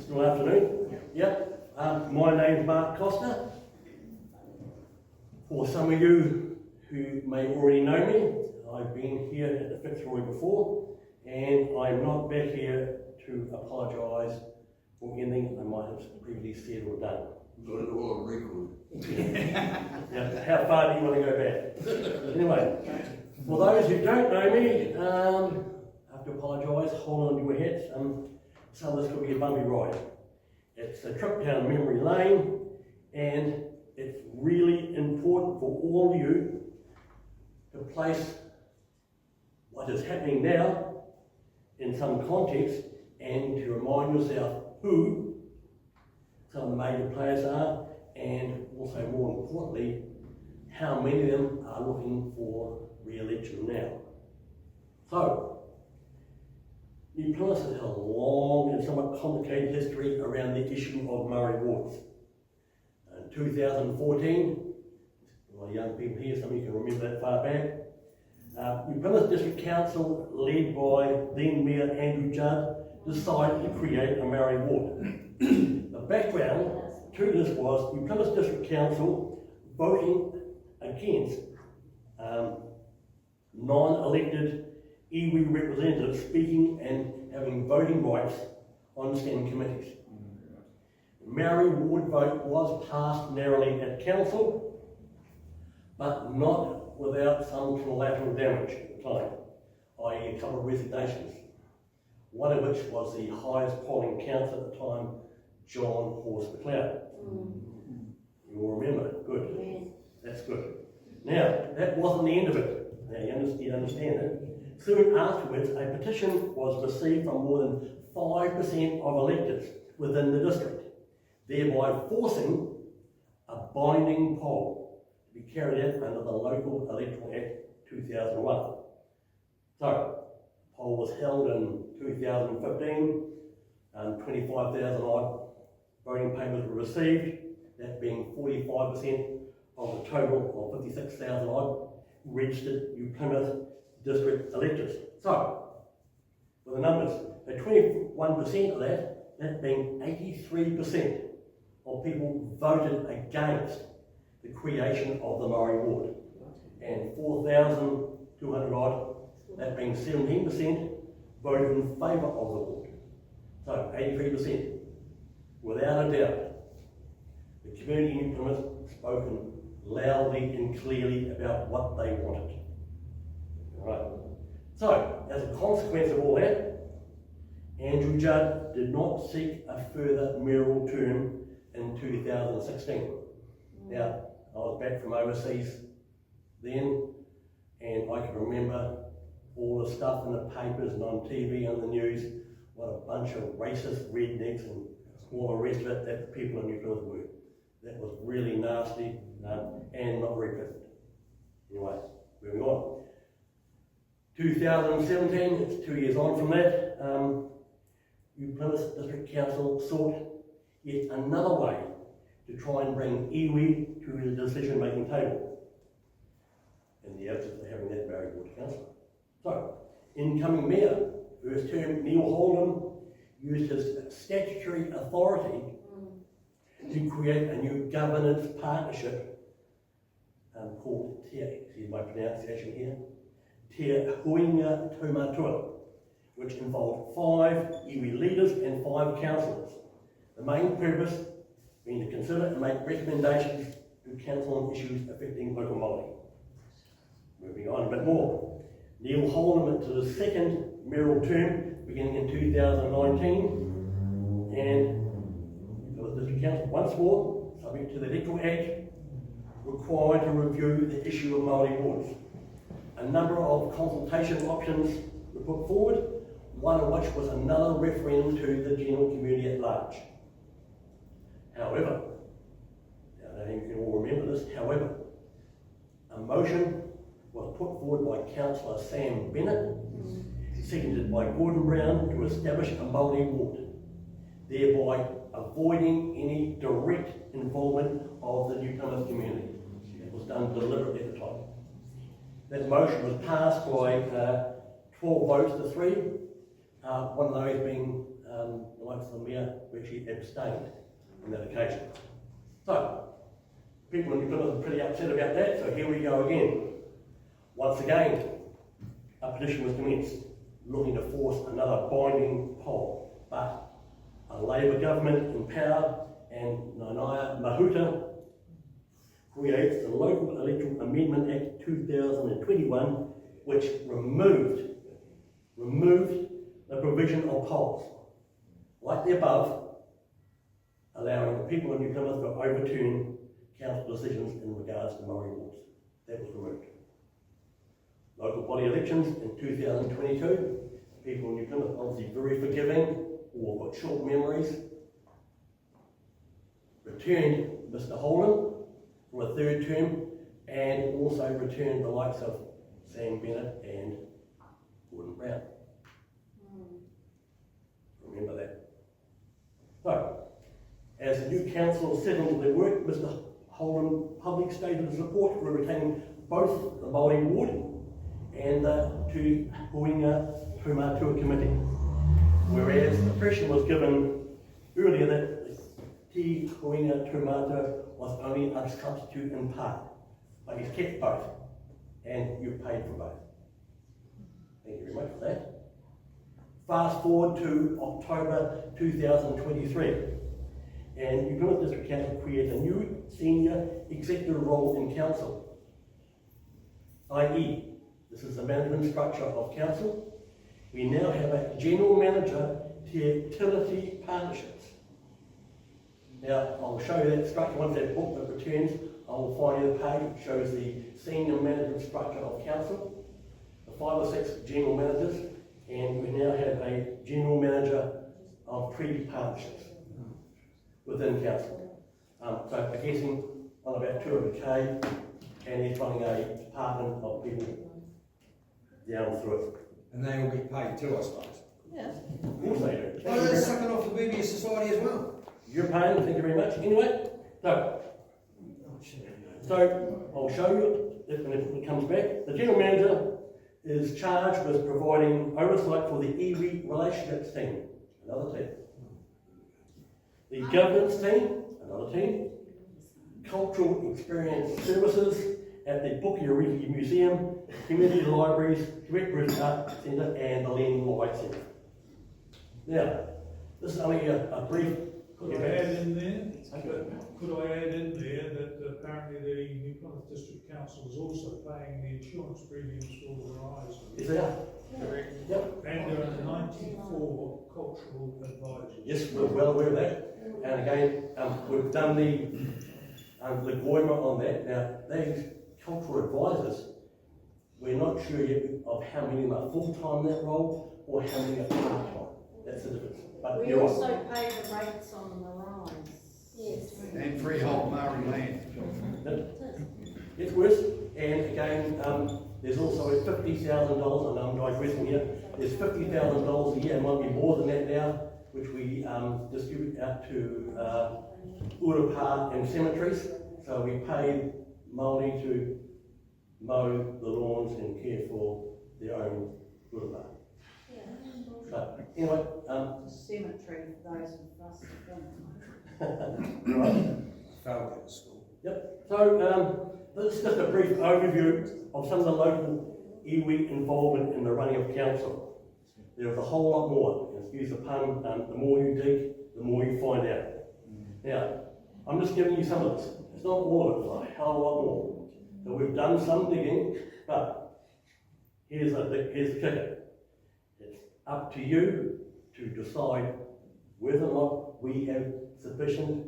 Good afternoon. Yep. My name's Mark Costa. For some of you who may already know me, I've been here at the Fitztroy before, and I'm not back here to apologise for anything I might have previously said or done. Got it all on record. Yeah, how far do you want to go back? Anyway, for those who don't know me, I have to apologise, hold on to your hats. Some of this could be a bumpy ride. It's a trip down memory lane, and it's really important for all of you to place what is happening now in some context and to remind yourself who some of the major players are, and also more importantly, how many of them are looking for re-election now. So, New Plymouth has had a long and somewhat complicated history around the issue of Murray wards. In 2014, a lot of young people here, some of you can remember that far back, New Plymouth District Council, led by then Mayor Andrew Judd, decided to create a Murray ward. The background to this was New Plymouth District Council voting against non-elected iwi representatives speaking and having voting rights on standing committees. The Murray ward vote was passed narrowly at council, but not without some collateral damage at the time, i.e. a couple of resignations, one of which was the highest polling councillor at the time, John Horse McLeod. You all remember, good. Yes. That's good. Now, that wasn't the end of it. Now, you understand it. Soon afterwards, a petition was received from more than 5% of electors within the district, thereby forcing a binding poll to be carried out under the Local Electoral Act 2001. So, the poll was held in 2015, and 25,000 odd voting papers were received, that being 45% of the total of 56,000 odd registered New Plymouth district electors. So, for the numbers, at 21% of that being 83% of people voted against the creation of the Murray ward, and 4,200 odd, that being 17%, voted in favour of the ward. So, 83%. Without a doubt, the community in New Plymouth spoken loudly and clearly about what they wanted. Right. So, as a consequence of all that, Andrew Judd did not seek a further mayoral term in 2016. Now, I was back from overseas then, and I can remember all the stuff in the papers and on TV and the news, what a bunch of racist rednecks and all the rest of it that the people in New Plymouth were. That was really nasty and not very pleasant. Anyway, moving on. 2017, it's 2 years on from that, New Plymouth District Council sought yet another way to try and bring iwi to the decision-making table in the absence of having that Murray ward councillor. So, incoming mayor, first term Neil Holdham, used his statutory authority to create a new governance partnership called Te, excuse my pronunciation here, Te Huinga Taumatua, which involved 5 iwi leaders and 5 councillors. The main purpose being to consider and make recommendations to council on issues affecting local Māori. Moving on a bit more. Neil Holdham into the second mayoral term beginning in 2019, and the District Council once more, subject to the Electoral Act, required to review the issue of Māori wards. A number of consultation options were put forward, one of which was another referendum to the general community at large. However, I don't think you can all remember this, however, a motion was put forward by Councillor Sam Bennett, seconded by Gordon Brown, to establish a Māori ward, thereby avoiding any direct involvement of the New Plymouth community. It was done deliberately at the time. That motion was passed by 12 votes to 3, one of those being the likes of the Mayor, Richie abstained on that occasion. So, people in New Plymouth are pretty upset about that, so here we go again. Once again, a petition was commenced, looking to force another binding poll, but a Labour government in power and Nanaia Mahuta creates the Local Electoral Amendment Act 2021, which removed the provision of polls, like the above, allowing the people of New Plymouth to overturn council decisions in regards to Maori wards. That was removed. Local body elections in 2022, people in New Plymouth obviously very forgiving, or got short memories, returned Mr. Holden for a third term, and also returned the likes of Sam Bennett and Gordon Brown. Remember that. So, as the new council settled their work, Mr. Holden publicly stated his support for retaining both the Māori ward and the Te Huinga Taumatua Committee. Whereas the pressure was given earlier that the Te Huinga Taumatua was only a substitute in part, but he's kept both, and you've paid for both. Thank you very much for that. Fast forward to October 2023, and New Plymouth District Council created a new senior executive role in council, i.e., this is the management structure of council. We now have a general manager to utility partnerships. Now, I'll show you that structure once that booklet returns. I will find you the page that shows the senior management structure of council, the 5 or 6 general managers, and we now have a general manager of treaty partnerships within council. So we're getting on about 200K, and he's running a department of people down through it. And they will get paid too, I suppose. Yeah. Of course they do. Well, they're sucking off the BBS Society as well. You're paying, thank you very much. Anyway, so I'll show you if it comes back. The general manager is charged with providing oversight for the iwi relationships team, another team. The governance team, another team. Cultural experience services at the Pukeariki Museum, community libraries, Directorate Art Centre, and the Land Light Centre. Now, this is only a brief. Could I add in there? Could I add in there that apparently the New Plymouth District Council is also paying the insurance premiums for the Horizon? Yes, they are. Correct. Yep. And there are 94 cultural advisors. Yes, we're well aware of that. And again, we've done the Goima on that. Now, these cultural advisors, we're not sure yet of how many are full-time in that role or how many are part-time. That's the difference. But We you're also right. pay the rates on the rise. Yes. And freehold Maori land. It's worse. And again, there's also a $50,000, and I'm digressing here, there's $50,000 a year, might be more than that now, which we distribute out to urapa and cemeteries. So we pay Māori to mow the lawns and care for their own urapa. So, anyway, Cemetery for those of us that don't. right. Failed at school. Yep. So this is just a brief overview of some of the local iwi involvement in the running of council. There is a whole lot more. Excuse the pun. The more you dig, the more you find out. Now, I'm just giving you some of this. It's not all of it. It's a hell of a lot more. So we've done some digging, but here's the kicker. It's up to you to decide whether or not we have sufficient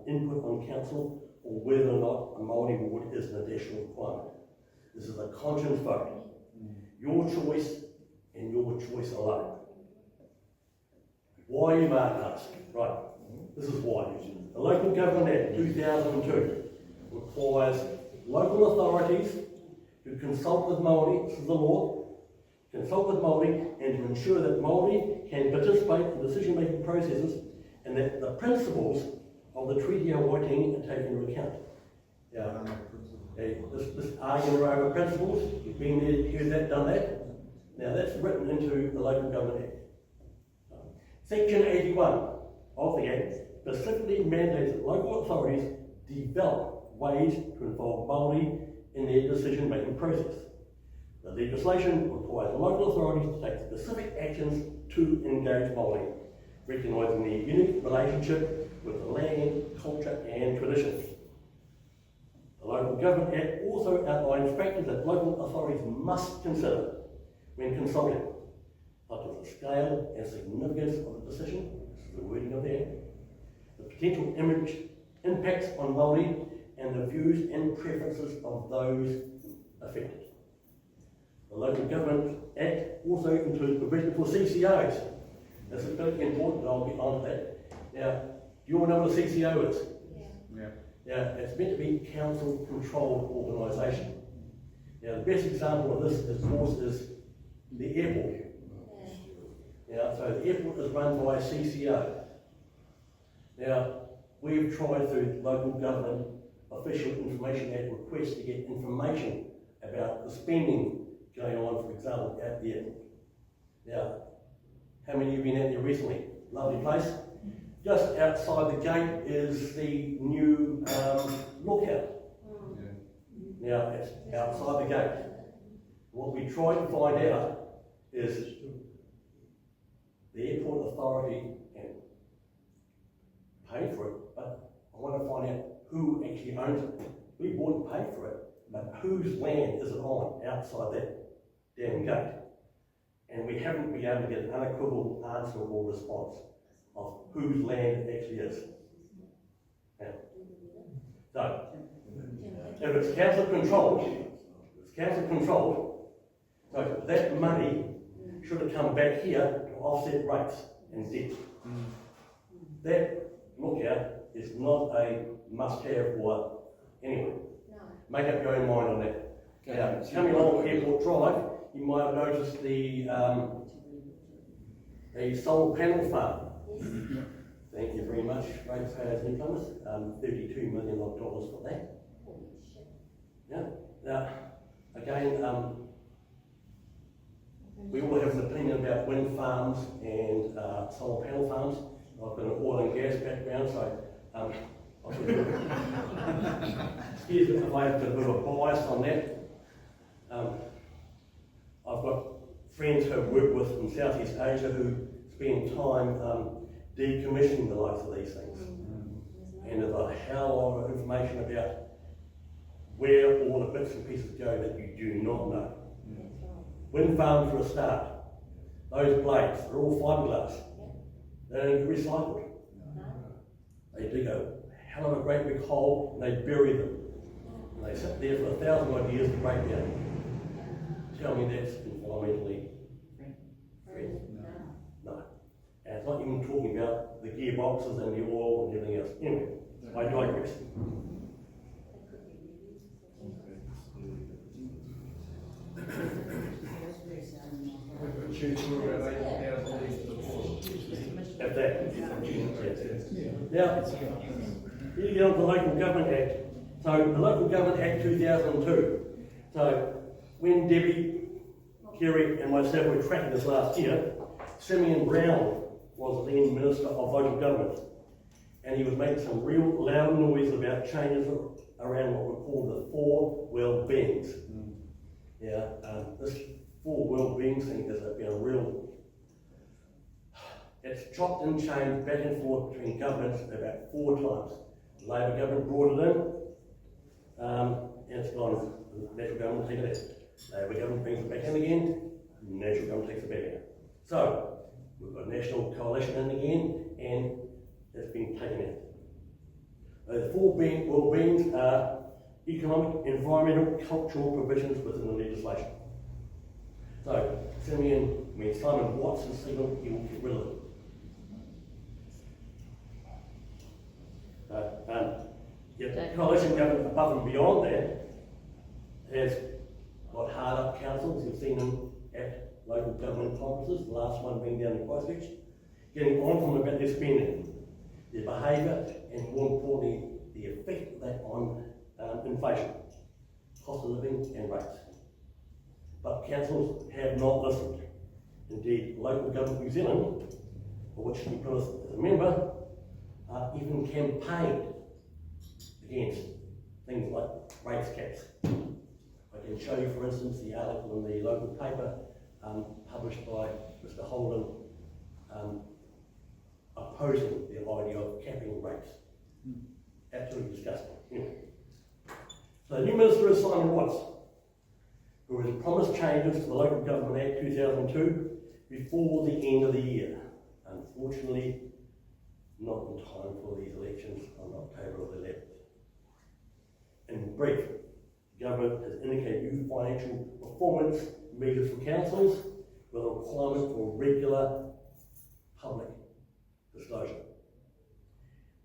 input on council, or whether or not a Māori ward is an additional requirement. This is a conscience vote. Your choice and your choice alone. Why, you might ask? Right, this is why. The Local Government Act 2002 requires local authorities to consult with Māori, this is the law, consult with Māori and to ensure that Māori can participate in decision-making processes and that the principles of the Treaty of Waitangi are taken into account. Now, this argument over principles, you've been there, heard that, done that. Now that's written into the Local Government Act. Section 81 of the Act specifically mandates that local authorities develop ways to involve Māori in their decision-making process. The legislation requires local authorities to take specific actions to engage Māori, recognising their unique relationship with the land, culture and traditions. The Local Government Act also outlines factors that local authorities must consider when consulting, such as the scale and significance of the decision, this is the wording of the Act, the potential impacts on Māori and the views and preferences of those affected. The Local Government Act also includes provision for CCOs. This is very important, I'll get on to that. Now, do you all know what a CCO is? Yeah. Now, it's meant to be council-controlled organisation. Now, the best example of this, of course, is the airport. Now, so the airport is run by a CCO. Now, we've tried through Local Government Official Information Act requests to get information about the spending going on, for example, out there. Now, how many of you been out there recently? Lovely place. Just outside the gate is the new lookout. Now, it's outside the gate. What we tried to find out is the airport authority can pay for it, but I want to find out who actually owns it. We bought and paid for it, but whose land is it on outside that damn gate? And we haven't been able to get an unequivocal answer or response of whose land it actually is. Yeah. So, if it's council controlled, so that money should have come back here to offset rates and debt. That lookout is not a must-have for anyone. Make up your own mind on that. Now, coming along Airport Drive, you might have noticed the solar panel farm. Thank you very much, ratepayers and newcomers. $32 million for that. Yeah. Now, again, we all have an opinion about wind farms and solar panel farms. I've got an oil and gas background, so excuse me if I have a bit of a bias on that. I've got friends who I've worked with in Southeast Asia who spend time decommissioning the likes of these things. And there's a hell of information about where all the bits and pieces go that you do not know. Wind farms for a start. Those blades, they're all fiberglass. They don't get recycled. They dig a hell of a great big hole and they bury them. And they sit there for 1,000 odd years to break down. Tell me that's environmentally friendly. No. And it's not even talking about the gearboxes and the oil and everything else. Anyway, I digress. At that. Now, here you go with the Local Government Act. So, the Local Government Act 2002. So, when Debbie, Kerry and myself were tracking this last year, Simeon Brown was the then Minister of Local Government. And he was making some real loud noise about changes around what we call the 4 well-beings. Yeah, this 4 well-beings thing has been a real, it's chopped and changed back and forth between governments about 4 times. The Labor government brought it in, and it's gone, the National government will take it out. Labor government brings it back in again, National government takes it back out. So, we've got a national coalition in again, and it's been taken out. The 4 well-beings are economic, environmental, cultural provisions within the legislation. So, Simon Watson signalled he will get rid of it. Yet the coalition government above and beyond that has got hard up councils. You've seen them at local government conferences, the last one being down in Christchurch, getting on from about their spending, their behaviour, and more importantly, the effect of that on inflation, cost of living and rates. But councils have not listened. Indeed, Local Government New Zealand, for which we put as a member, even campaigned against things like rates caps. I can show you, for instance, the article in the local paper published by Mr. Holden opposing the idea of capping rates. Absolutely disgusting. Anyway. So the new Minister is Simon Watts, who has promised changes to the Local Government Act 2002 before the end of the year. Unfortunately, not in time for these elections on October the 11th. In brief, the government has indicated new financial performance measures for councils with a requirement for regular public disclosure.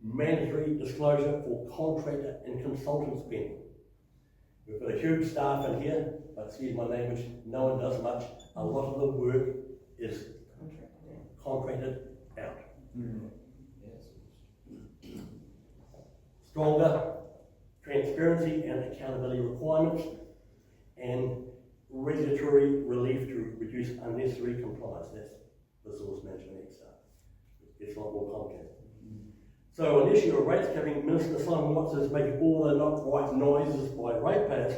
Mandatory disclosure for contractor and consultant spending. We've got a huge staff in here, but excuse my language, no one does much. A lot of the work is contracted out. Stronger transparency and accountability requirements and regulatory relief to reduce unnecessary compliance. That's the Resource Management Act stuff. It's a lot more complicated. So an issue of rates capping, Minister Simon Watts is making all the not right noises by ratepayers,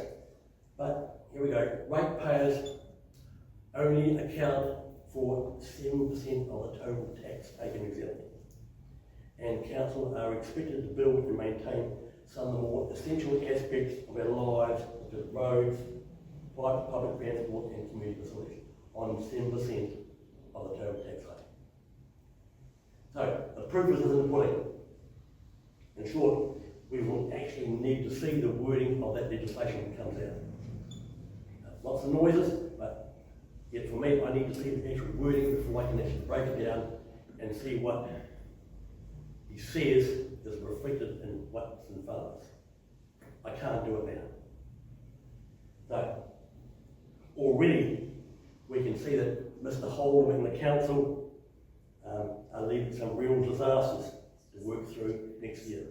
but here we go. Ratepayers only account for 7% of the total tax paid in New Zealand. And council are expected to build and maintain some of the more essential aspects of our lives, such as roads, private public transport and community facilities, on 7% of the total tax paid. So the proof is in the pudding. In short, we will actually need to see the wording of that legislation when it comes out. Lots of noises, but yet for me, I need to see the actual wording before I can actually break it down and see what he says is reflected in what's in front of us. I can't do it now. So, already we can see that Mr. Holden and the council are leaving some real disasters to work through next year,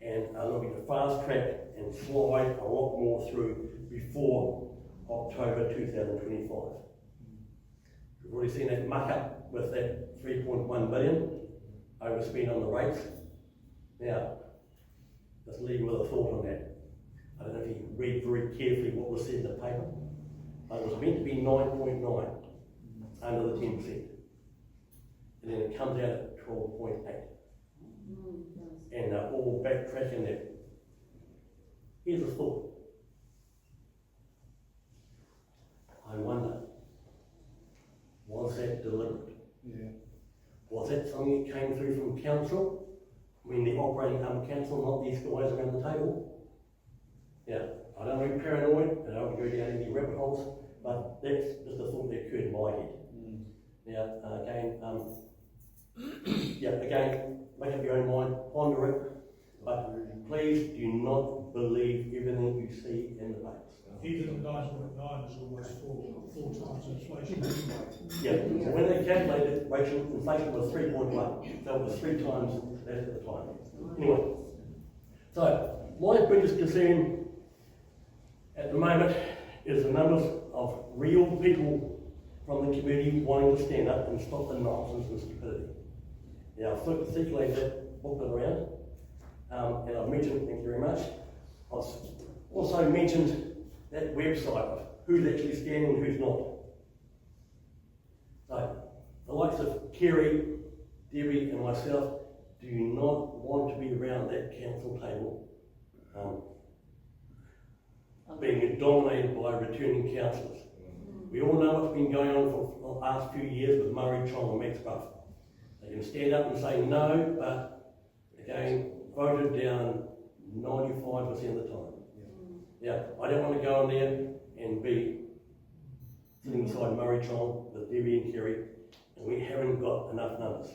and are looking to fast track and slide a lot more through before October 2025. We've already seen that muck up with that 3.1 billion overspent on the rates. Now, just leave you with a thought on that. I don't know if you read very carefully what was said in the paper, but it was meant to be 9.9 under the 10%. And then it comes out at 12.8. And they're all backtracking that. Here's a thought. I wonder, was that deliberate? Yeah. Was that something that came through from council? I mean, the operating council, not these guys around the table? Yeah, I don't want to be paranoid, and I don't want to go down any rabbit holes, but that's just a thought that occurred in my head. Now, again, make up your own mind, ponder it, but please do not believe everything you see in the papers. Even the 9.9 is almost four times inflation anyway. Yeah, so when they calculated inflation was 3.1, so it was 3 times that at the time. Anyway, so my biggest concern at the moment is the numbers of real people from the community wanting to stand up and stop the nonsense and stupidity. Now, I've circulated that booklet around, and I've mentioned, thank you very much, I've also mentioned that website of who's actually standing and who's not. So, the likes of Kerry, Debbie and myself do not want to be around that council table being dominated by returning councillors. We all know what's been going on for the last few years with Murray, Chong and Max Buff. They can stand up and say no, but again, voted down 95% of the time. Yeah, I don't want to go in there and be sitting beside Murray Chong with Debbie and Kerry, and we haven't got enough numbers.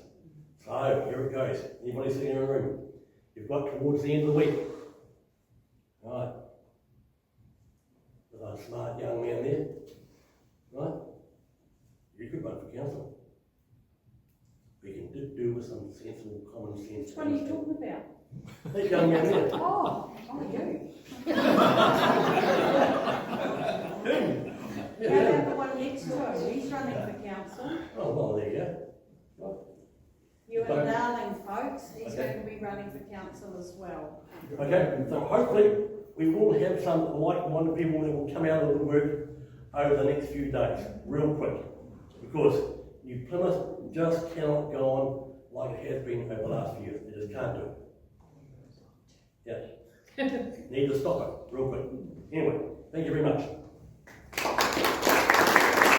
So, here it goes. Anybody sitting in a room? You've got towards the end of the week. Right. With a smart young man there. Right? You could run for council. We can do with some sensible common sense. Which one are you talking about? That young man there. Oh, you. How about the one next to us? He's running for council. Oh, well, there you go. Right. You But Okay. darling, folks, he's Okay. going to be running for council as well. Okay, so hopefully we will have some like-minded people that will come out of the woodwork over the next few days, real quick. Because New Plymouth just cannot go on like it has been over the last few years. It just can't do it. Yes. Need to stop it, real quick. Anyway, thank you very much.